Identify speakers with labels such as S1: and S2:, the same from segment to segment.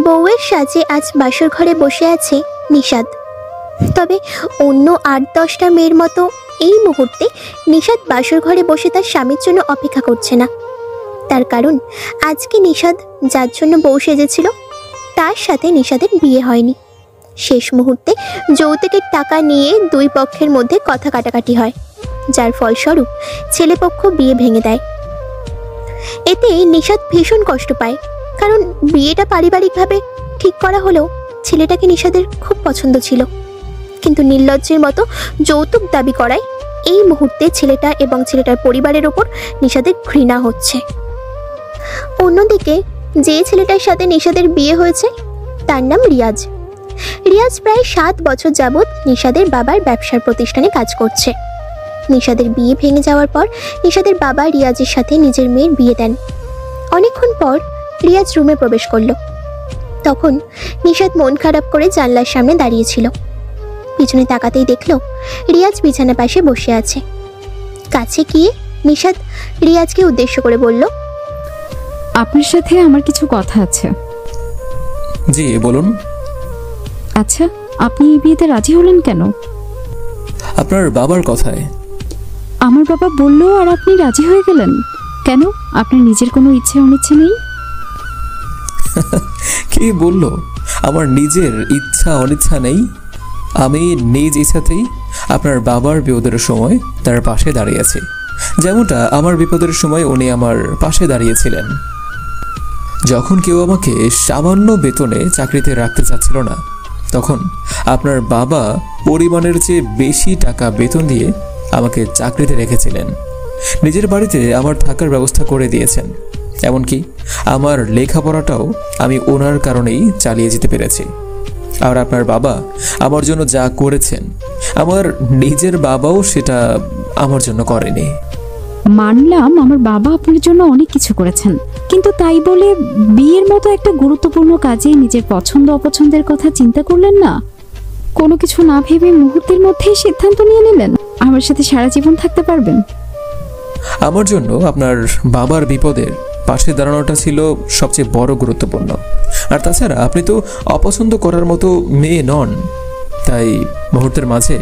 S1: বউয়ের সাজে আজ বাসর ঘরে বসে আছে নিশাদ। তবে অন্য ৮-১০টা মেয়ের মতো এই মুহূর্তে নিশাদ বাসর ঘরে বসে তার স্বামীর জন্য অপেক্ষা করছে না। তার কারণ আজকে নিশাদ যার জন্য বউ সেজেছিল তার সাথে নিশাদের বিয়ে হয়নি। শেষ মুহূর্তে যৌতুকের টাকা নিয়ে দুই পক্ষের মধ্যে কথা কাটাকাটি হয়, যার ফলস্বরূপ ছেলেপক্ষ বিয়ে ভেঙে দেয়। এতে নিশাদ ভীষণ কষ্ট পায়, কারণ বিয়েটা পারিবারিকভাবে ঠিক করা হলেও ছেলেটাকে নিশাদের খুব পছন্দ ছিল। কিন্তু নির্লজ্জের মতো যৌতুক দাবি করায় এই মুহূর্তে ছেলেটা এবং ছেলেটার পরিবারের ওপর নিশাদের ঘৃণা হচ্ছে। অন্যদিকে যে ছেলেটার সাথে নিশাদের বিয়ে হয়েছে তার নাম রিয়াজ। রিয়াজ প্রায় 7 বছর যাবৎ নিশাদের বাবার ব্যবসার প্রতিষ্ঠানে কাজ করছে। নিশাদের বিয়ে ভেঙে যাওয়ার পর নিশাদের বাবা রিয়াজের সাথে নিজের মেয়ের বিয়ে দেন। অনেকক্ষণ পর রিয়াজ রুমে প্রবেশ করল। তখন নিশাদ মন খারাপ করে জানলার সামনে দাঁড়িয়েছিল। পিছনে তাকাতেই দেখল রিয়াজ বিছানা পাশে বসে আছে। কাছে গিয়ে নিশাদ রিয়াজকে উদ্দেশ্য করে বলল,
S2: আপনার সাথে আমার কিছু কথা আছে।
S3: জি বলুন।
S2: আচ্ছা, আপনি এই বিয়েতে রাজি হলেন কেন?
S3: আপনার বাবার কথায়।
S2: আমার বাবা বলল আর আপনি রাজি হয়ে গেলেন কেন? আপনার নিজের কোনো ইচ্ছে অনিচ্ছে নেই?
S3: কি বললো আমার নিজের ইচ্ছা অনিচ্ছা নেই? আমি নিজ ইচ্ছাতেই আপনার বাবার বিপদের সময় তার পাশে দাঁড়িয়েছি, যেমনটা আমার বিপদের সময় উনি আমার পাশে দাঁড়িয়েছিলেন। যখন কেউ আমাকে সামান্য বেতনে চাকরিতে রাখতে চাচ্ছিল না, তখন আপনার বাবা পরিমাণের চেয়ে বেশি টাকা বেতন দিয়ে আমাকে চাকরিতে রেখেছিলেন। নিজের বাড়িতে আমার থাকার ব্যবস্থা করে দিয়েছেন। এমনকি আমার লেখাপড়াটাও আমি ওনার কারণেই চালিয়ে যেতে পেরেছি। আর আপনার বাবা আমার জন্য যা করেছেন, আমার নিজের বাবাও সেটা আমার জন্য করেনি।
S2: মানলাম আমার বাবা আপনার জন্য অনেক কিছু করেছেন, কিন্তু তাই বলে বিয়ের মতো একটা গুরুত্বপূর্ণ কাজে নিজের পছন্দ অপছন্দের কথা চিন্তা করলেন না? কোনো কিছু না ভেবে মুহূর্তের মধ্যেই সিদ্ধান্ত নিয়ে নিলেন আমার সাথে সারা জীবন থাকতে পারবেন।
S3: আমার জন্য আপনার বাবার বিপদের পাশে দাঁড়ানোটা ছিল সবচেয়ে বড় গুরুত্বপূর্ণ। আর তাছাড়া আপনি তো অপছন্দ করার মতো মেয়ে নন, তাই মুহূর্তের মাঝে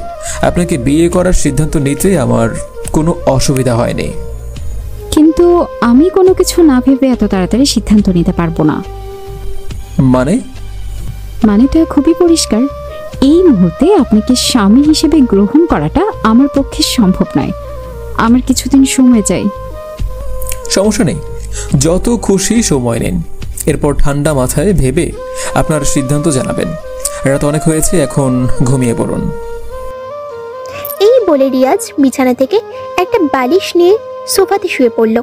S3: আপনাকে বিয়ে করার সিদ্ধান্ত নিতে আমার কোনো অসুবিধা হয়নি।
S2: কিন্তু আমি কোনো কিছু না ভেবে এত তাড়াতাড়ি সিদ্ধান্ত নিতে পারবো না। মানেটা খুবই পরিষ্কার। এই মুহূর্তে আপনাকে স্বামী হিসেবে গ্রহণ করাটা আমার পক্ষে সম্ভব নয়। আমার কিছুদিন সময় চাই।
S3: সমস্যা নেই, যত খুশি সময় নিন। এরপর ঠান্ডা মাথায় ভেবে আপনার সিদ্ধান্ত জানাবেন। রাত অনেক হয়েছে, এখন ঘুমিয়ে পড়ুন।
S1: এই বলে রিয়াজ বিছানা থেকে একটা বালিশ নিয়ে সোফাতে শুয়ে পড়ল।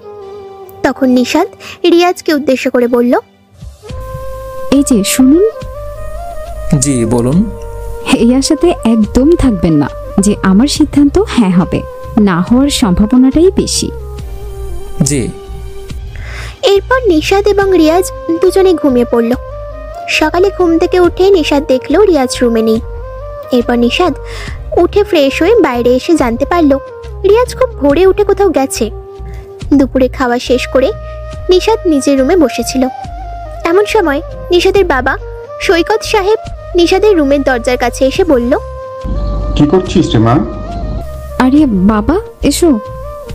S1: তখন নিশাদ রিয়াজকে উদ্দেশ্য করে বলল,
S2: এই যে শুনুন।
S3: জি বলুন।
S2: এই আশাতে একদম থাকবেন না যে আমার সিদ্ধান্ত হ্যাঁ হবে, না হওয়ার সম্ভাবনাটাই বেশি।
S3: জি।
S1: এরপর নিশাদ এবং রিয়াজ দুজনে ঘুমিয়ে পড়ল। সকালে ঘুম থেকে উঠে নিশাদ দেখল রিয়াজ রুমে নেই। এরপর নিশাদ উঠে ফ্রেশ হয়ে বাইরে এসে জানতে পারল রিয়াজ খুব ভোরে উঠে কোথাও গেছে। দুপুরে খাওয়া শেষ করে নিশাদ নিজের রুমে বসেছিল। এমন সময় নিশাদের বাবা সৈকত সাহেব নিশাদের রুমের দরজার কাছে এসে বলল,
S4: কি করছিস রে মা?
S2: আরে বাবা এসো,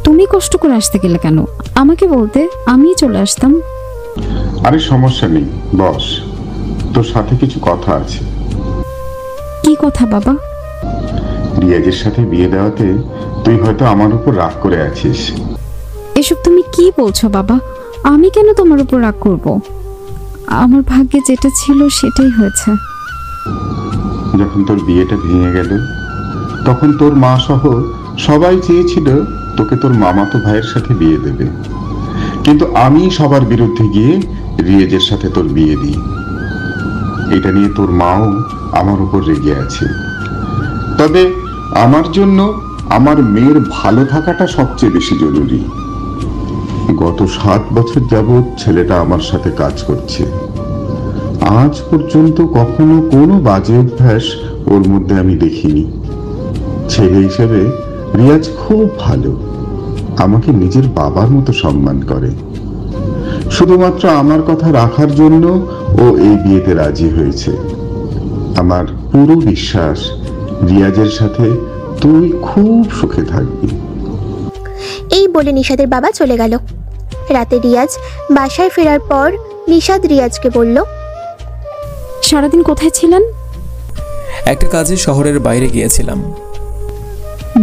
S2: তুমি কষ্ট করে আসতে গেলে কেন? আমাকে বলতে আমি চলে আসতাম।
S4: আরে সমস্যা নেই, বস। তোর সাথে কিছু কথা আছে।
S2: কি কথা বাবা?
S4: রিয়াজের সাথে বিয়ে দেওয়াতে তুই হয়তো আমার উপর রাগ করে আছিস।
S2: এসব তুমি কি বলছো বাবা? আমি কেন তোমার উপর রাগ করব? আমার ভাগ্যে যেটা ছিল সেটাই হয়েছে।
S4: যখন তোর বিয়েটা ভেঙে গেল তখন তোর মা সহ সবাই চেয়েছিল তোকে তোর মামাতো ভাইয়ের সাথে বিয়ে দেবে, কিন্তু আমি সবার বিরুদ্ধে গিয়ে রিয়াজের সাথে তোর বিয়ে দিই। এটা নিয়ে তোর মাও আমার উপর রেগে আছে। তবে আমার জন্য আমার মেয়ের ভালো থাকাটা সবচেয়ে বেশি জরুরি। গত 7 বছর যাবৎ ছেলেটা আমার সাথে কাজ করছে। আজ পর্যন্ত কখনো কোনো বাজে অভ্যাস ওর মধ্যে আমি দেখিনি। ছেলে হিসেবে রিয়াজ খুব ভালো। আমাকে নিজের বাবার মতো সম্মান করে। শুধুমাত্র আমার কথা রাখার জন্য ও এই বিয়েতে রাজি হয়েছে। আমার পুরো বিশ্বাস রিয়াজের সাথে তুই খুব সুখে থাকবি।
S1: এই বলে নিশাদের বাবা চলে গেল। রাতে রিয়াজ বাসায় ফেরার পর নিশাদ রিয়াজকে বলল,
S2: সারাদিন কোথায় ছিলেন?
S3: একটা কাজে শহরের বাইরে গিয়েছিলাম।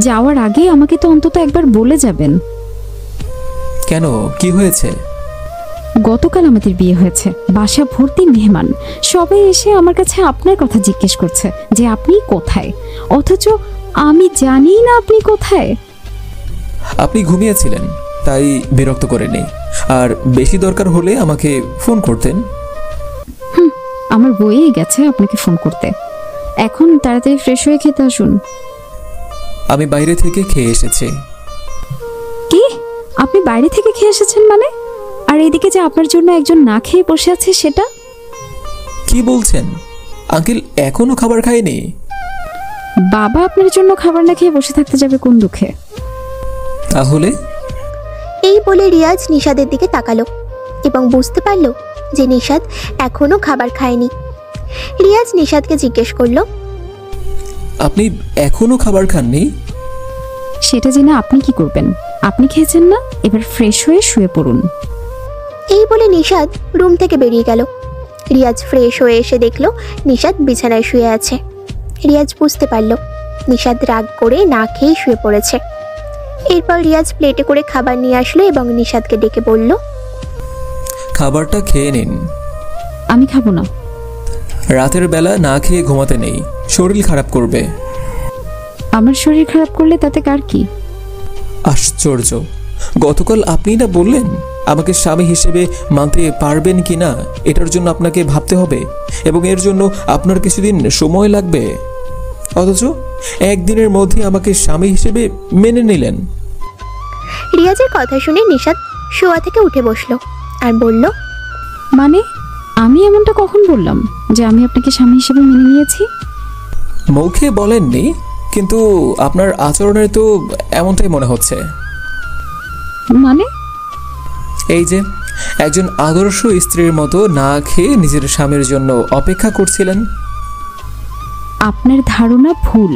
S2: যাওয়ার আগে আমাকে তো অন্তত একবার বলে যাবেন।
S3: কেন, কি হয়েছে?
S2: গতকাল আমাদের বিয়ে হয়েছে, বাসা ভর্তি মেহমান, সবাই এসে আমার কাছে আপনার কথা জিজ্ঞেস করছে যে আপনি কোথায়, অথচ আমি জানি না আপনি কোথায়।
S3: আপনি ঘুমিয়েছিলেন, তাই বিরক্ত করেনি। আর বেশি দরকার হলে আমাকে ফোন করতেন।
S2: আমার বইয়ে গেছে আপনাকে ফোন করতে। এখন তাড়াতাড়ি ফ্রেশ হয়ে খেতে আসুন।
S3: আমি বাইরে থেকে খেয়ে এসেছি।
S2: কি? আপনি বাইরে থেকে খেয়ে এসেছেন মানে? আর এদিকে যে আপনার জন্য একজন না খেয়ে বসে আছে সেটা?
S3: কি বলছেন? আঙ্কেল এখনো খাবার খায়নি?
S2: বাবা আপনার জন্য খাবার না খেয়ে বসে থাকতে যাবে কোন দুঃখে?
S3: তাহলে?
S1: এই বলে রিয়াজ নিশাদের দিকে তাকালো এবং বুঝতে পারল যে নিশাদ এখনো খাবার খায়নি। রিয়াজ নিশাদকে জিজ্ঞেস করলো,
S3: আপনি এখনো খাবার খাননি?
S2: সেটা জেনে আপনি কি করবেন? আপনি খেয়েছেন না, এবার ফ্রেশ হয়ে শুয়ে পড়ুন।
S1: এই বলে নিশাদ রুম থেকে বেরিয়ে গেল। রিয়াজ ফ্রেশ হয়ে এসে দেখলো নিশাদ বিছানায় শুয়ে আছে। রিয়াজ বুঝতে পারল নিশাদ রাগ করে না খেয়ে শুয়ে পড়েছে। এরপর রিয়াজ প্লেটে করে খাবার নিয়ে আসলো এবং নিশাদকে ডেকে বলল,
S3: খাবারটা খেয়ে নিন।
S2: আমি খাবো না।
S3: রাতের বেলা না খেয়ে ঘুমাতে নেই, শরীর খারাপ করবে।
S2: আমার শরীর খারাপ করলে তাতে কার কি?
S3: আশ্চর্য, গতকাল আপনি না বললেন আমাকে স্বামী হিসেবে মানতে পারবেন কি না এটার জন্য আপনাকে ভাবতে হবে এবং এর জন্য আপনার কিছুদিন সময় লাগবে, অথচ একদিনের মধ্যে আমাকে স্বামী হিসেবে মেনে নিলেন।
S1: রিয়াজের কথা শুনে নিশাদ শোয়া থেকে উঠে বসলো আর বলল,
S2: মানে আমি এমনটা কখন বললাম যে আমি আপনাকে স্বামী হিসেবে মেনে নিয়েছি?
S3: মুখে বলেননি, কিন্তু আপনার আচরণের তো এমনটাই মনে হচ্ছে।
S2: মানে?
S3: এই যে একজন আদর্শ স্ত্রীর মতো না খেয়ে নিজের স্বামীর জন্য অপেক্ষা করছিলেন।
S2: আপনার ধারণা ভুল।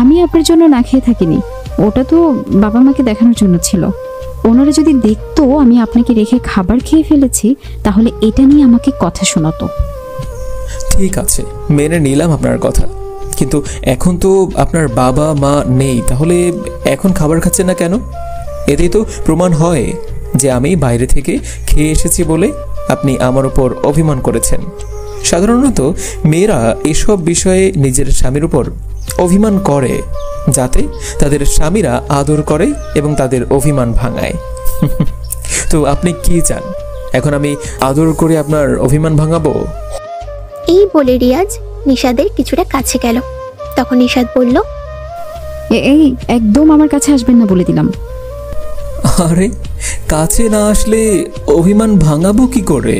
S2: আমি আপনার জন্য না খেয়ে থাকিনি, ওটা তো বাবা মাকে দেখানোর জন্য ছিল। ওনারা যদি দেখতো আমি আপনাকে রেখে খাবার খেয়ে ফেলেছি তাহলে এটা নিয়ে আমাকে কথা শোনাতো।
S3: ঠিক আছে, মেনে নিলাম আপনার কথা, কিন্তু এখন তো আপনার বাবা মা নেই, তাহলে এখন খাবার খাচ্ছেন না কেন? এতেই তো প্রমাণ হয় যে আমি বাইরে থেকে খেয়ে এসেছি বলে আপনি আমার উপর অভিমান করেছেন। সাধারণত মেয়েরা এসব বিষয়ে নিজের স্বামীর উপর অভিমান করে যাতে তাদের স্বামীরা আদর করে এবং তাদের অভিমান ভাঙায়। তো আপনি কি চান, এখন আমি আদর করে আপনার অভিমান ভাঙাবো?
S1: এই বলে রিয়াজ নিশাদের কিছুটা কাছে গেল। তখন নিশাদ বলল,
S2: এই একদম আমার কাছে আসবেন না বলে দিলাম।
S3: আরে কাছে না আসলে অভিমান ভাঙাবো কি করে?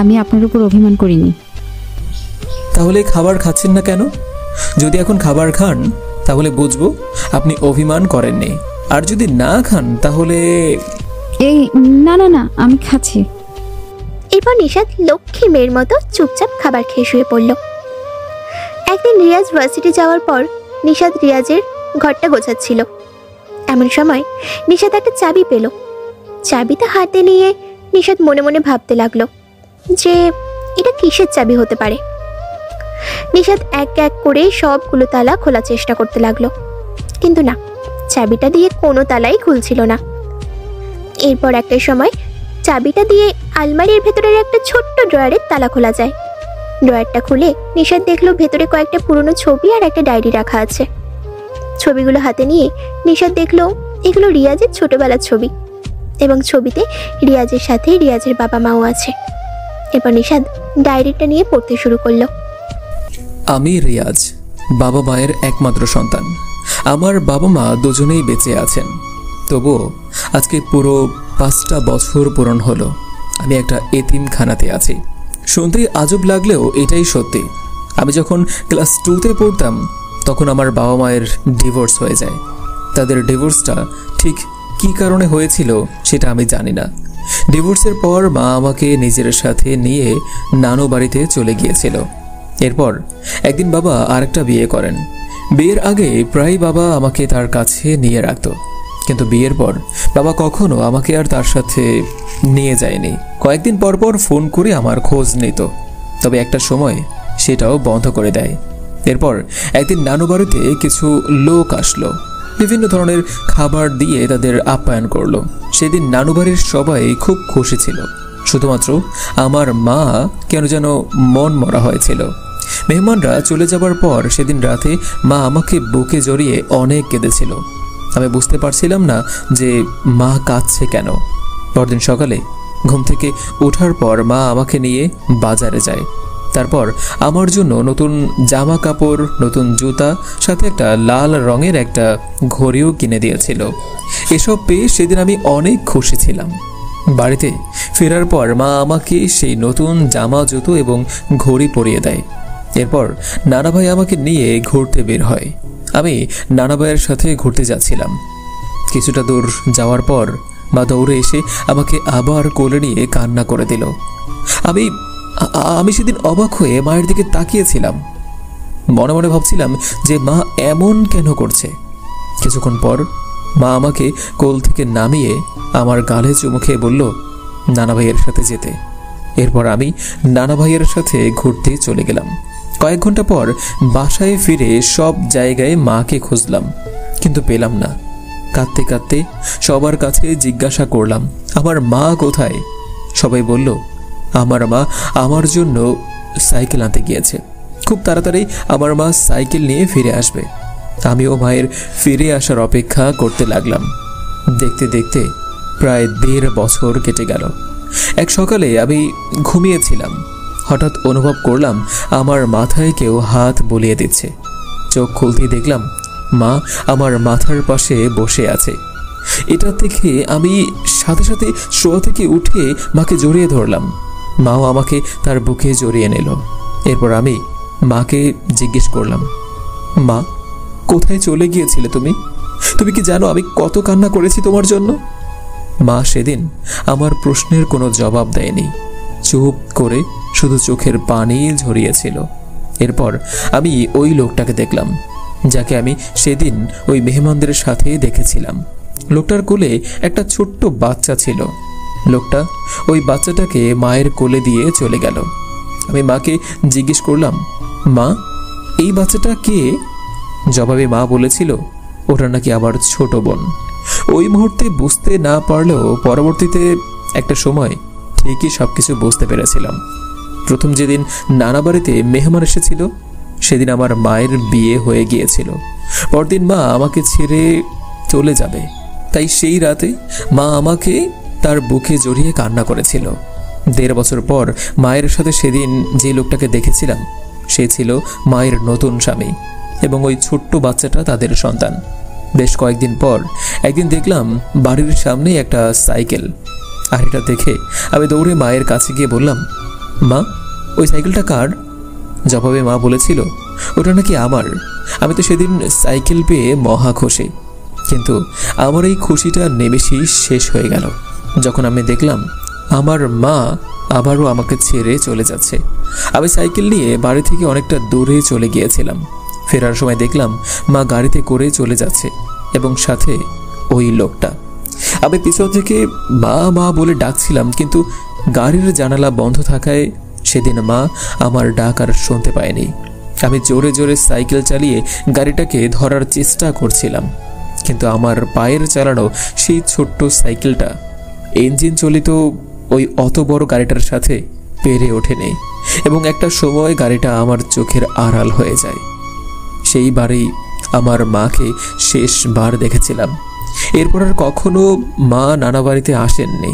S2: আমি আপনার উপর অভিমান করিনি।
S3: তাহলে খাবার খাচ্ছেন না কেন? যদি এখন খাবার খান তাহলে বুঝবো আপনি অভিমান করেননি, আর যদি না খান তাহলে...
S2: এই না না না, আমি খাচ্ছি।
S1: এরপর নিশাদ লক্ষ্মী মেয়ের মতো চুপচাপ খাবার খেয়ে শুয়ে পড়ল। একদিন রিয়াজ ভার্সিটি যাওয়ার পর নিশাদ রিয়াজের ঘরটা গোছাচ্ছিল। এমন সময় নিশাদ একটা চাবি পেল। চাবিটা হাতে নিয়ে নিশাদ মনে মনে ভাবতে লাগলো যে এটা কিসের চাবি হতে পারে। নিশাদ এক এক করে সবগুলো তালা খোলার চেষ্টা করতে লাগলো, কিন্তু না, চাবিটা দিয়ে কোনো তালাই খুলছিল না। এরপর একটা সময় চাবিটা দিয়ে আলমারির ভেতরের একটা ছোট্ট ড্রয়ারের তালা খোলা যায়। ড্রয়ারটা খুলে নিশাদ দেখলো ভেতরে কয়েকটা পুরনো ছবি আর একটা ডায়েরি রাখা আছে। ছবিগুলো হাতে নিয়ে নিশাদ দেখলো এগুলো রিয়াজের ছোটবেলার ছবি এবং ছবিতে রিয়াজের সাথে রিয়াজের বাবা মাও আছে। এরপর নিশাদ ডায়েরিটা নিয়ে পড়তে শুরু করলো।
S3: আমি রিয়াজ, বাবা মায়ের একমাত্র সন্তান। আমার বাবা মা দুজনেই বেঁচে আছেন, তবুও আজকে পুরো 5টা বছর পূরণ হলো আমি একটা এতিমখানাতে আছি। শুনতে আজব লাগলেও এটাই সত্যি। আমি যখন ক্লাস 2তে পড়তাম তখন আমার বাবা মায়ের ডিভোর্স হয়ে যায়। তাদের ডিভোর্সটা ঠিক কি কারণে হয়েছিল সেটা আমি জানি না। ডিভোর্সের পর মা আমাকে নিজের সাথে নিয়ে নানু বাড়িতে চলে গিয়েছিল। এরপর একদিন বাবা আরেকটা বিয়ে করেন। বিয়ের আগে প্রায় বাবা আমাকে তার কাছে নিয়ে রাখত, কিন্তু বিয়ের পর বাবা কখনো আমাকে আর তার সাথে নিয়ে যায়নি। কয়েকদিন পর পর ফোন করে আমার খোঁজ নিত, তবে একটা সময় সেটাও বন্ধ করে দেয়। এরপর একদিন নানু বাড়িতে কিছু লোক আসলো, বিভিন্ন ধরনের খাবার দিয়ে তাদের আপ্যায়ন করলো। সেদিন নানু বাড়ির সবাই খুব খুশি ছিল, শুধুমাত্র আমার মা কেন যেন মন মরা হয়েছিল। মেহমানরা চলে যাবার পর সেদিন রাতে মা আমাকে বুকে জড়িয়ে অনেক কেঁদেছিল। আমি বুঝতে পারছিলাম না যে মা কাঁদছে কেন। পরদিন সকালে ঘুম থেকে ওঠার পর মা আমাকে নিয়ে বাজারে যায়। তারপর আমার জন্য নতুন জামা কাপড়, নতুন জুতা, সাথে একটা লাল রঙের একটা ঘড়িও কিনে দিয়েছিল। এসব পেয়ে সেদিন আমি অনেক খুশি ছিলাম। বাড়িতে ফেরার পর মা আমাকে সেই নতুন জামা, জুতো এবং ঘড়ি পরিয়ে দেয়। এরপর নানা ভাই আমাকে নিয়ে ঘুরতে বের হয়। আমি নানা ভাইয়ের সাথে ঘুরতে যাচ্ছিলাম। কিছুটা দূর যাওয়ার পর মা দৌড়ে এসে আমাকে আবার কোলে নিয়ে কান্না করে দিল। আমি সেদিন অবাক হয়ে মায়ের দিকে তাকিয়েছিলাম। মনে মনে ভাবছিলাম যে মা এমন কেন করছে। কিছুক্ষণ পর মা আমাকে কোল থেকে নামিয়ে আমার গালে চুমু খেয়ে বলল নানা ভাইয়ের সাথে যেতে। এরপর আমি নানা ভাইয়ের সাথে ঘুরতে চলে গেলাম। কয়েক ঘন্টা পর বাসায় ফিরে সব জায়গায় মাকে খুঁজলাম, কিন্তু পেলাম না। কাঁদতে কাঁদতে সবার কাছে জিজ্ঞাসা করলাম আমার মা কোথায়। সবাই বলল আমার মা আমার জন্য সাইকেল আনতে গিয়েছে, খুব তাড়াতাড়ি আমার মা সাইকেল নিয়ে ফিরে আসবে। আমিও মায়ের ফিরে আসার অপেক্ষা করতে লাগলাম। দেখতে দেখতে প্রায় 1.5 বছর কেটে গেল। এক সকালে আমি ঘুমিয়েছিলাম, হঠাৎ অনুভব করলাম আমার মাথায় কেউ হাত বুলিয়ে দিচ্ছে। চোখ খুলতেই দেখলাম মা আমার মাথার পাশে বসে আছে। এটা দেখে আমি সাথে সাথে শোয়া থেকে উঠে মাকে জড়িয়ে ধরলাম। মাও আমাকে তার বুকে জড়িয়ে নিল। এরপর আমি মাকে জিজ্ঞেস করলাম মা কোথায় চলে গিয়েছিলে তুমি? তুমি কি জানো আমি কত কান্না করেছি তোমার জন্য? মা সেদিন আমার প্রশ্নের কোনো জবাব দেয়নি, চুপ করে শুধু চোখের পানি ঝরিয়েছিল। এরপর আমি ওই লোকটাকে দেখলাম যাকে আমি সেদিন ওই মেহমানদের সাথে দেখেছিলাম। লোকটার কোলে একটা ছোট্ট বাচ্চা ছিল। লোকটা ওই বাচ্চাটাকে মায়ের কোলে দিয়ে চলে গেল। আমি মাকে জিজ্ঞেস করলাম মা এই বাচ্চাটা কে? জবাবে মা বলেছিল ওটা নাকি আবার ছোট বোন। ওই মুহূর্তে বুঝতে না পারলেও পরবর্তীতে একটা সময় ঠিকই সবকিছু বুঝতে পেরেছিলাম। প্রথম যেদিন নানা বাড়িতে মেহমান এসেছিল সেদিন আমার মায়ের বিয়ে হয়ে গিয়েছিল। পরদিন মা আমাকে ছেড়ে চলে যাবে, তাই সেই রাতে মা আমাকে তার বুকে জড়িয়ে কান্না করেছিল। 1.5 বছর পর মায়ের সাথে সেদিন যে লোকটাকে দেখেছিলাম সে ছিল মায়ের নতুন স্বামী এবং ওই ছোট্ট বাচ্চাটা তাদের সন্তান। বেশ কয়েকদিন পর একদিন দেখলাম বাড়ির সামনে একটা সাইকেল, আর এটা দেখে আমি দৌড়ে মায়ের কাছে গিয়ে বললাম মা ওই সাইকেলটা কার? জবাবে মা বলেছিল ওটা নাকি আমার। আমি তো সেদিন সাইকেল পেয়ে মহা খুশি, কিন্তু আমার এই খুশিটা নিমেষেই শেষ হয়ে গেল যখন আমি দেখলাম আমার মা আবারও আমাকে ছেড়ে চলে যাচ্ছে। আমি সাইকেল নিয়ে বাড়ি থেকে অনেকটা দূরে চলে গিয়েছিলাম। ফেরার সময় দেখলাম মা গাড়িতে করে চলে যাচ্ছে এবং সাথে ওই লোকটা। আমি পিছন থেকে মা মা বলে ডাকছিলাম, কিন্তু গাড়ির জানালা বন্ধ থাকায় সেদিন মা আমার ডাক আর শুনতে পায়নি। আমি জোরে জোরে সাইকেল চালিয়ে গাড়িটাকে ধরার চেষ্টা করছিলাম, কিন্তু আমার পায়ের চালানো সেই ছোট্ট সাইকেলটা ইঞ্জিন চালিত ওই অত বড় গাড়িটার সাথে পেরে ওঠেনি এবং একটা সময় গাড়িটা আমার চোখের আড়াল হয়ে যায়। সেই বাড়ি আমার মাকে শেষবার দেখেছিলাম। এরপর আর কখনো মা নানা বাড়িতে আসেননি।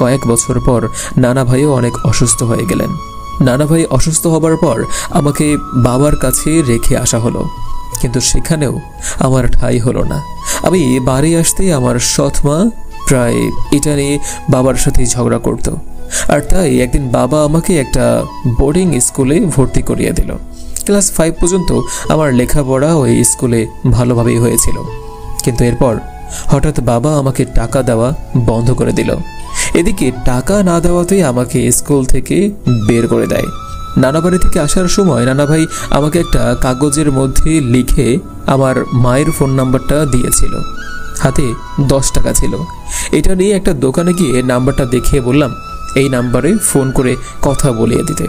S3: কয়েক বছর পর নানা ভাইও অনেক অসুস্থ হয়ে গেলেন। নানা ভাই অসুস্থ হবার পর আমাকে বাবার কাছে রেখে আসা হলো, কিন্তু সেখানেও আমার ঠাঁই হলো না। আমি বাড়ি আসতেই আমার সৎ মা প্রায় এটা নিয়ে বাবার সাথেই ঝগড়া করত, আর তাই একদিন বাবা আমাকে একটা বোর্ডিং স্কুলে ভর্তি করিয়ে দিল। ক্লাস 5 পর্যন্ত আমার লেখাপড়া ওই স্কুলে ভালোভাবেই হয়েছিল, কিন্তু এরপর হঠাৎ বাবা আমাকে টাকা দেওয়া বন্ধ করে দিল। এদিকে টাকা না দেওয়াতেই আমাকে স্কুল থেকে বের করে দেয়। নানা বাড়ি থেকে আসার সময় নানা ভাই আমাকে একটা কাগজের মধ্যে লিখে আমার মায়ের ফোন নাম্বারটা দিয়েছিল। হাতে 10 টাকা ছিল। এটা নিয়ে একটা দোকানে গিয়ে নাম্বারটা দেখিয়ে বললাম এই নাম্বারে ফোন করে কথা বলিয়ে দিতে।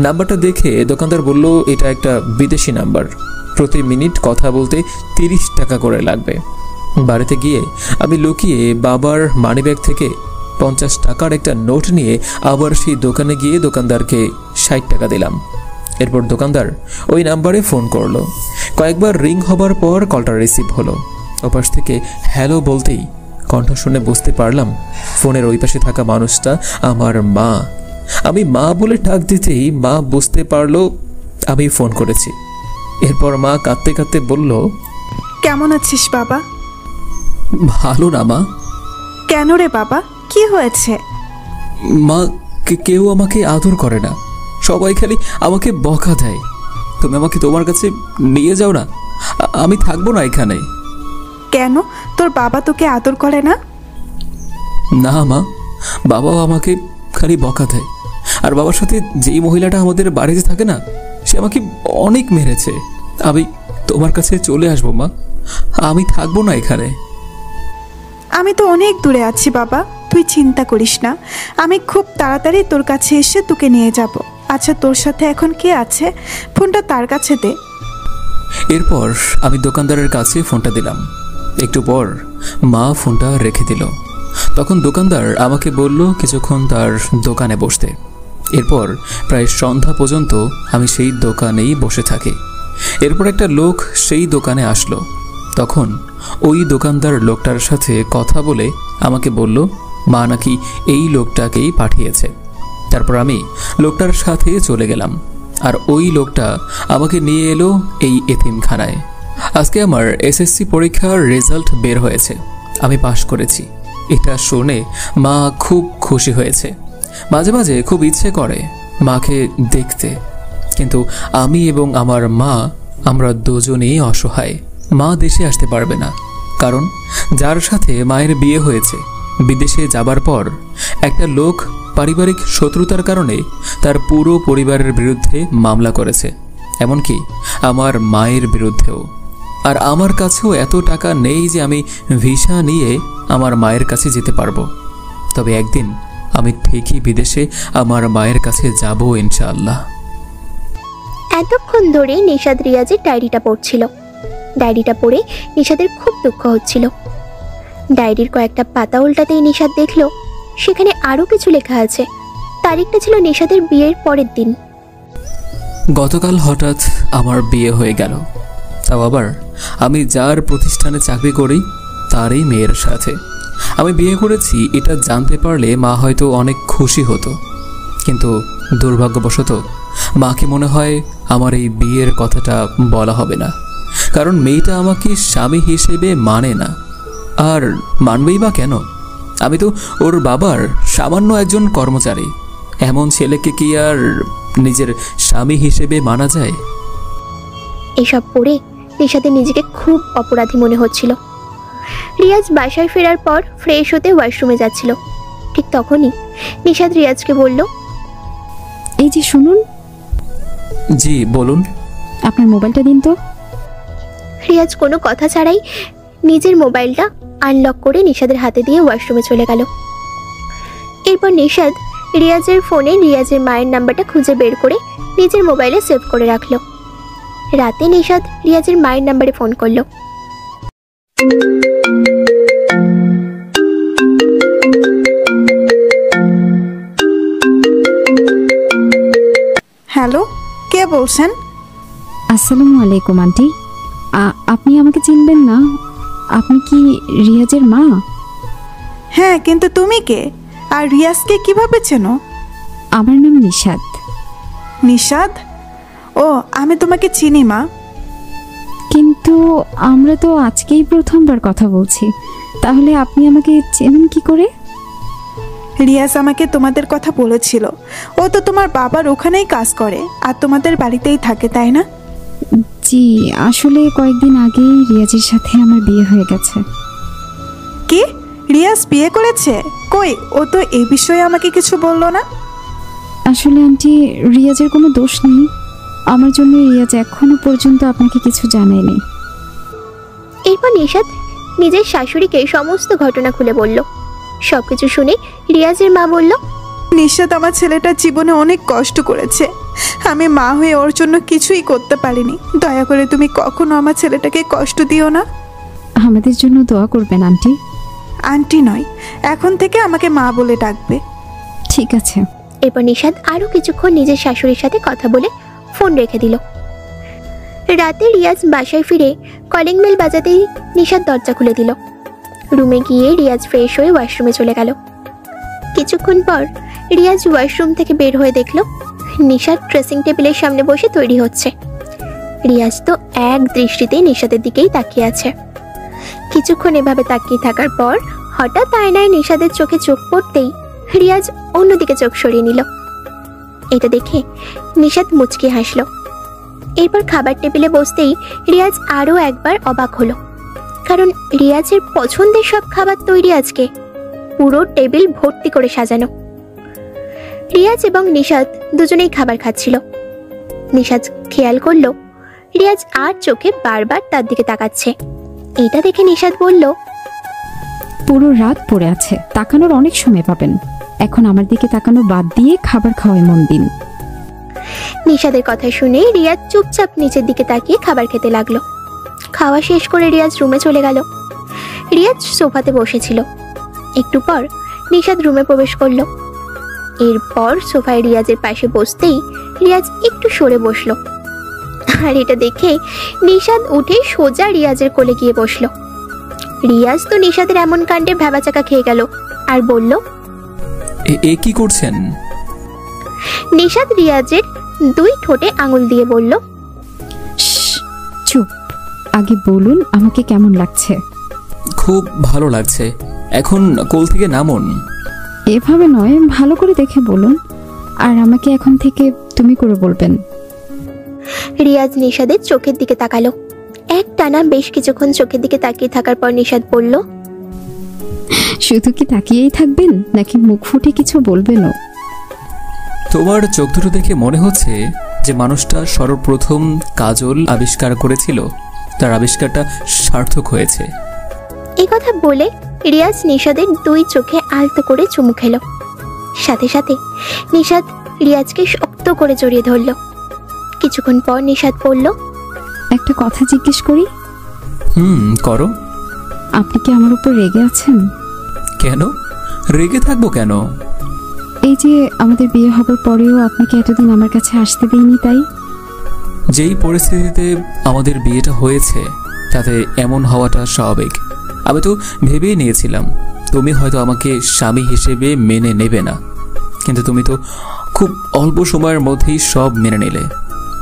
S3: নাম্বারটা দেখে দোকানদার বলল এটা একটা বিদেশি নাম্বার, প্রতি মিনিট কথা বলতে 30 টাকা করে লাগবে। বাড়িতে গিয়ে আমি লুকিয়ে বাবার মানিব্যাগ থেকে 50 টাকার একটা নোট নিয়ে আবার সেই দোকানে গিয়ে দোকানদারকে 60 টাকা দিলাম। এরপর দোকানদার ওই নাম্বারে ফোন করলো। কয়েকবার রিং হবার পর কলটা রিসিভ হলো। ওপাশ থেকে হ্যালো বলতেই কণ্ঠ শুনে বুঝতে পারলাম ফোনের ওই পাশে থাকা মানুষটা আমার মা। আমি মা বলে ডাক দিতেই মা বুঝতে পারলো আমি ফোন করেছি। এরপর মা কাঁদতে কাঁদতে বলল,
S5: কেমন আছিস বাবা?
S3: ভালো না মা।
S5: কেন রে বাবা, কি হয়েছে?
S3: মা, কেউ আমাকে আদর করে না, সবাই খালি আমাকে বকা দেয়। তুমি আমাকে তোমার কাছে নিয়ে যাও না, আমি থাকবো না এখানে।
S5: কেন, তোর বাবা তোকে আদর করে না?
S3: না মা, বাবাও আমাকে খালি বকা দেয়। আর বাবার সাথে যেই মহিলাটা আমাদের বাড়িতে থাকে না, সে আমাকে অনেক মেরেছে। আমি তোমার কাছে চলে আসবো মা, আমি থাকবো না এখানে।
S5: আমি তো অনেক দূরে আছি বাবা, তুই চিন্তা করিস না, আমি খুব তাড়াতাড়ি তোর কাছে এসে তোকে নিয়ে যাব। আচ্ছা, তোর সাথে এখন কে আছে? ফোনটা তার কাছে দে।
S3: এরপর আমি দোকানদারের কাছে ফোনটা দিলাম। একটু পর মা ফোনটা রেখে দিল। তখন দোকানদার আমাকে বলল কিছুক্ষণ তার দোকানে বসতে। এরপর প্রায় সন্ধ্যা পর্যন্ত আমি সেই দোকানেই বসে থাকি। এরপর একটা লোক সেই দোকানে আসলো। তখন ওই দোকানদার লোকটার সাথে কথা বলে আমাকে বলল মা নাকি এই লোকটাকেই পাঠিয়েছে। তারপর আমি লোকটার সাথে চলে গেলাম, আর ওই লোকটা আমাকে নিয়ে এলো এই এতিমখানায়। আজকে আমার এসএসসি পরীক্ষার রেজাল্ট বের হয়েছে, আমি পাশ করেছি। এটা শুনে মা খুব খুশি হয়েছে। মাঝে মাঝে খুব ইচ্ছে করে মাকে দেখতে, কিন্তু আমি এবং আমার মা আমরা দুজনেই অসহায়। মা দেশে আসতে পারবে না, কারণ যার সাথে মায়ের বিয়ে হয়েছে বিদেশে যাবার পর একটা লোক পারিবারিক শত্রুতার কারণে তার পুরো পরিবারের বিরুদ্ধে মামলা করেছে, এমনকি আমার মায়ের বিরুদ্ধেও। আর আমার কাছেও এত টাকা নেই যে আমি ভিসা নিয়ে আমার মায়ের কাছে যেতে পারবো। তবে একদিন আমি ঠিকই বিদেশে আমার মায়ের কাছে যাব ইনশাআল্লাহ।
S1: এতক্ষণ ধরে নিশাদ রিয়াজের ডায়েরিটা পড়ছিল। ডায়েরিটা পড়ে নিশাদের খুব দুঃখ হচ্ছিল। ডায়েরির কয়েকটা পাতা উল্টাতেই নিশাদ দেখল সেখানে আরও কিছু লেখা আছে। তারিখটা ছিল নিশাদের বিয়ের পরের দিন।
S3: গতকাল হঠাৎ আমার বিয়ে হয়ে গেল, তাও আবার আমি যার প্রতিষ্ঠানে চাকরি করি তারই মেয়ের সাথে। আমি বিয়ে করেছি এটা জানতে পারলে মা হয়তো অনেক খুশি হতো, কিন্তু দুর্ভাগ্যবশত মাকে মনে হয় আমার এই বিয়ের কথাটা বলা হবে না, কারণ মেয়েটা আমাকে স্বামী হিসেবে মানে না। আর মানবেই বা কেন? আমি তো ওর বাবার সামান্য একজন কর্মচারী। এমন ছেলেকে কি আর নিজের স্বামী হিসেবে মানা যায়?
S1: এসব পড়ে নিশাদের নিজেকে খুব অপরাধী মনে হচ্ছিল। রিয়াজ বাসায় ফেরার পর ফ্রেশ হতে ওয়াশরুমে যাচ্ছিল। ঠিক তখনই নিশাদ রিয়াজকে বলল,
S2: এই যে শুনুন।
S3: জি বলুন।
S2: আপনার মোবাইলটা দিন তো।
S1: রিয়াজ কোনো কথা ছাড়াই নিজের মোবাইলটা আনলক করে নিশাদের হাতে দিয়ে ওয়াশরুমে চলে গেল। এরপর নিশাদ রিয়াজের ফোনে রিয়াজের মায়ের নাম্বারটা খুঁজে বের করে নিজের মোবাইলে সেভ করে রাখলো। রাতে নিশাদ রিয়াজের মায়ের নাম্বারে ফোন করলো।
S5: হ্যালো, কে বলছেন?
S2: আসসালামু আলাইকুম আন্টি। আপনি আমাকে চিনবেন না? আপনি কি রিয়াজের মা?
S5: হ্যাঁ, কিন্তু তুমি কে? আর রিয়াজকে কিভাবে চেনো?
S2: আমার নাম নিশাদ।
S5: নিশাদ? ও, আমি তোমাকে চিনি মা।
S2: কিন্তু আমরা তো আজকেই প্রথমবার কথা বলছি, তাহলে আপনি আমাকে চেনেন কি করে?
S5: রিয়াজ আমাকে তোমাদের কথা বলেছিল। ও তো তোমার বাবার ওখানেই কাজ করে আর তোমাদের বাড়িতেই থাকে, তাই না?
S2: জি, আসলে কয়েকদিন আগেই রিয়াজের সাথে আমার বিয়ে হয়ে গেছে।
S5: রিয়াজ বিয়ে করেছে? কই, ও তো এই বিষয়ে আমাকে কিছু বললো না।
S2: আসলে আন্টি, রিয়াজের কোনো দোষ নেই। আমার জন্য রিয়াজ এখনো পর্যন্ত আপনাকে কিছু জানায়নি।
S1: এরপর নিশাদ নিজের শাশুড়িকে সমস্ত ঘটনা খুলে বলল। সবকিছু শুনে রিয়াজের মা বলল,
S5: নিশাদ আমার ছেলেটার জীবনে অনেক কষ্ট করেছে। আমি মা হয়ে ওর জন্য কিছুই করতে পারিনি। দয়া করে তুমি কখনো আমার ছেলেটাকে কষ্ট দিও না।
S2: আমাদের জন্য দোয়া করবেন আন্টি।
S5: আন্টি নয়, এখন থেকে আমাকে মা বলে ডাকবে।
S2: ঠিক আছে।
S1: এরপর নিশাদ আরো কিছুক্ষণ নিজের শাশুড়ির সাথে কথা বলে ফোন রেখে দিল। রাতে রিয়াজ বাসায় ফিরে কলিং বেল বাজাতেই নিশাদ দরজা খুলে দিল। রুমে গিয়ে রিয়াজ ফ্রেশ হয়ে ওয়াশরুমে চলে গেল। কিছুক্ষণ পর রিয়াজ ওয়াশরুম থেকে বের হয়ে দেখল নিশাদ ড্রেসিং টেবিলের সামনে বসে তৈরি হচ্ছে। রিয়াজ তো এক দৃষ্টিতে নিশাদের দিকেই তাকিয়ে আছে। কিছুক্ষণ এভাবে তাকিয়ে থাকার পর হঠাৎ আয়নায় নিশাদের চোখে চোখ পড়তেই রিয়াজ অন্যদিকে চোখ সরিয়ে নিল। এটা দেখে নিশাদ মুচকি হাসল। এরপর খাবার টেবিলে বসতেই রিয়াজ আরো একবার অবাক হলো, কারণ রিয়াজের পছন্দের সব খাবার তৈরি আজকে, পুরো টেবিল ভর্তি করে সাজানো। রিয়াজ এবং নিশাদ দুজনেই খাবার খাচ্ছিল। নিশাদ খেয়াল করলো রিয়াজ আর চোখে বারবার তার দিকে তাকাচ্ছে। এটা দেখে নিশাদ বলল,
S2: পুরো রাত পড়ে আছে, তাকানোর অনেক সময় পাবেন। এখন আমার দিকে তাকানো বাদ দিয়ে খাবার খাওয়ায় মন দিন।
S1: নিশাদের কথা শুনে রিয়াজ চুপচাপ নিচের দিকে তাকিয়ে খাবার খেতে লাগলো। খাওয়া শেষ করে রিয়াজ রুমে চলে গেল। রিয়াজ সোফাতে বসেছিল। একটু পর নিশাদ রুমে প্রবেশ করলো। এরপর সোফায় রিয়াজের পাশে বসতেই রিয়াজ একটু সরে বসলো। আর এটা দেখে নিশাদ উঠে সোজা রিয়াজের কোলে গিয়ে বসলো। রিয়াজ তো নিশাদের এমন কাণ্ডে ভ্যাবাচাকা খেয়ে গেল আর বলল,
S3: এ কি করছেন?
S1: নিশাদ রিয়াজের দুই ঠোঁটে আঙুল দিয়ে বলল,
S2: চুপ, আগে বলুন আমাকে কেমন লাগছে।
S3: খুব ভালো লাগছে, এখন কোল থেকে নামুন।
S2: এভাবে নয়, ভালো করে দেখে বলুন, আর আমাকে এখন থেকে তুমি করে বলবেন।
S1: রিয়াজ নিশাদের চোখের দিকে তাকালো। একটানা বেশ কিছুক্ষণ চোখের দিকে তাকিয়ে থাকার পর নিশাদ বলল,
S2: শুধু কি তাকিয়েই থাকবেন নাকি মুখ ফুটে কিছু বলবেনও?
S3: তোমার চোখ দুটো দেখে মনে হচ্ছে যে মানুষটা সর্বপ্রথম কাজল আবিষ্কার করেছিল, তার আবিষ্কারটা সার্থক হয়েছে।
S1: এই কথা বলে রিয়াজ নিশাদের দুই চোখে আলতো করে চুমু খেলো। সাথে সাথে নিশাদ রিয়াজকে শক্ত করে জড়িয়ে ধরল। কিছুক্ষণ পর নিশাদ বলল,
S2: একটা কথা জিজ্ঞেস করি?
S3: করো।
S2: আপনি কি আমার উপর রেগে আছেন?
S3: কেন রেগে থাকবো কেন?
S2: এই যে আমাদের বিয়ে হবার পরেও আপনাকে এতদিন আমার কাছে আসতে দিইনি, তাই?
S3: যেই পরিস্থিতিতে আমাদের বিয়েটা হয়েছে তাতে এমন হওয়াটা স্বাভাবিক। আমি তো ভেবেই নিয়েছিলাম তুমি হয়তো আমাকে স্বামী হিসেবে মেনে নেবে না, কিন্তু তুমি তো খুব অল্প সময়ের মধ্যেই সব মেনে নিলে,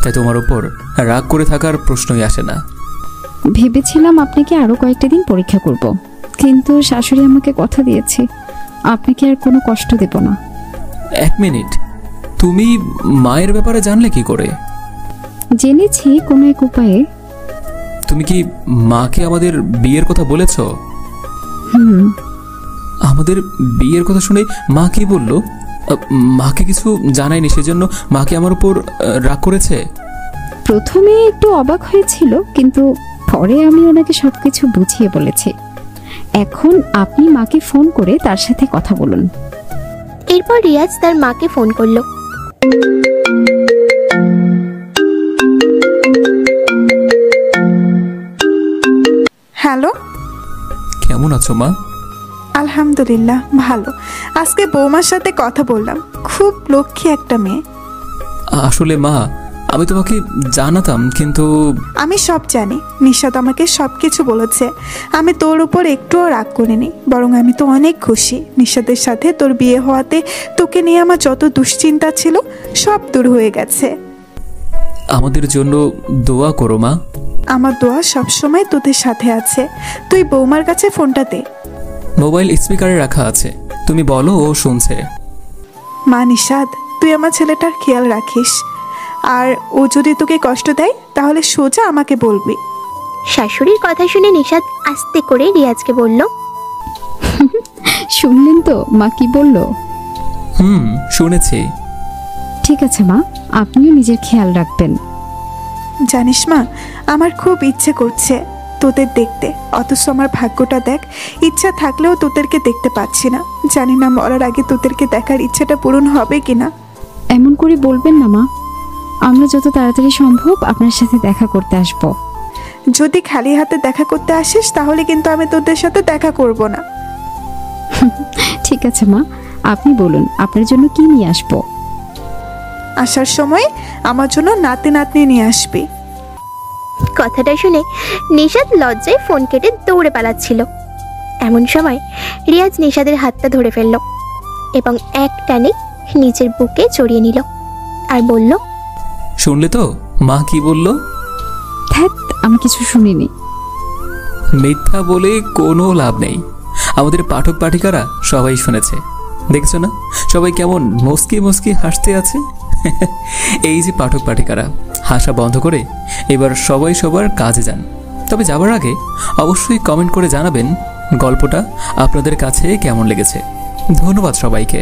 S3: তাই তোমার উপর রাগ করে থাকার প্রশ্নই আসে না।
S2: ভেবেছিলাম আপনাকে আরো কয়েকটা দিন পরীক্ষা করব, কিন্তু শাশুড়ি আমাকে কথা দিয়েছে আপনাকে আর কোনো কষ্ট দেব না।
S3: এক মিনিট, তুমি মায়ের ব্যাপারে জানলে কি করে?
S2: জেনেছি কোনো এক উপায়ে।
S3: তুমি কি মাকে আমাদের বিয়ের কথা বলেছ? আমাদের বিয়ের কথা শুনে মা কি বলল? মাকে কিছু জানায়নি, সেজন্য মাকে আমার উপর রাগ করেছে?
S2: প্রথমে একটু অবাক হয়েছিল, কিন্তু পরে আমি ওনাকে সবকিছু বুঝিয়ে বলেছি। এখন আপনি মাকে ফোন করে তার সাথে কথা বলুন।
S1: এরপর রিয়াজ তার মাকে ফোন করলো।
S5: হ্যালো,
S3: কেমন আছো মা?
S5: আলহামদুলিল্লাহ ভালো। আজকে বৌমার সাথে কথা বললাম, খুব লক্ষ্মী একটা মেয়ে।
S3: আসলে মা, আমি তোমাকে জানাতাম, কিন্তু
S5: আমি সব জানি। নিশাদ আমাকে সব কিছু বলেছে। আমি তোর উপর একটুও রাগ করিনি, বরং আমি তো অনেক খুশি। নিশাদের সাথে তোর বিয়ে হওয়াতে তোকে নিয়ে আমার যত দুশ্চিন্তা ছিল সব দূর হয়ে গেছে।
S3: আমাদের জন্য দোয়া করো মা।
S5: আমার দোয়া সবসময় তোদের সাথে আছে। তুই বৌমার কাছে ফোনটা দে।
S3: মোবাইল স্পিকারে রাখা আছে, তুমি বলো, ও শুনছে।
S5: মা নিশাদ, তুই আমার ছেলেটার খেয়াল রাখিস, আর ও যদি তোকে কষ্ট দেয় তাহলে সোজা আমাকে বলবি।
S1: শাশুড়ির কথা শুনে নিশাদ আস্তে করে রিয়াজকে বলল,
S2: শুনলেন তো মা কি বলল?
S3: শুনেছি।
S2: ঠিক আছে মা, আপনিও নিজের খেয়াল রাখবেন।
S5: জানিস মা, আমার খুব ইচ্ছে করছে তোদের দেখতে, অথচ আমার ভাগ্যটা দেখ, ইচ্ছা থাকলেও তোদেরকে দেখতে পাচ্ছি না। জানি না মরার আগে তোদেরকে দেখার ইচ্ছাটা পূরণ হবে কিনা।
S2: এমন করে বলবেন না মা, আমরা যত তাড়াতাড়ি সম্ভব আপনার সাথে দেখা করতে আসব।
S5: যদি খালি হাতে দেখা করতে আসিস তাহলে কিন্তু আমি তোদের সাথে দেখা করব না।
S2: ঠিক আছে মা, আপনি বলুন আপনার জন্য কি নিয়ে আসব।
S5: আসার সময় আমার জন্য নাতি নাতনি নিয়ে আসবি।
S1: কথাটা শুনে নিশাদ লজ্জায় ফোন কেটে দৌড়ে পালাচ্ছিল। এমন সময় রিয়াজ নিশাদের হাতটা ধরে ফেলল এবং এক টানে নিজের বুকে জড়িয়ে নিল আর বলল,
S3: শুনলে তো মা কি বলল?
S2: ধ্যাত, আমি কিছু শুনিনি।
S3: মিথ্যা বলে কোনো লাভ নেই। আমাদের পাঠক পাঠিকারা সবাই শুনেছে। দেখছো না সবাই কেমন মুস্কি মুস্কি হাসতে আছে? এই যে পাঠক পাঠিকারা, হাসা বন্ধ করে এবার সবাই সবার কাজে যান। তবে যাবার আগে অবশ্যই কমেন্ট করে জানাবেন গল্পটা আপনাদের কাছে কেমন লেগেছে। ধন্যবাদ সবাইকে।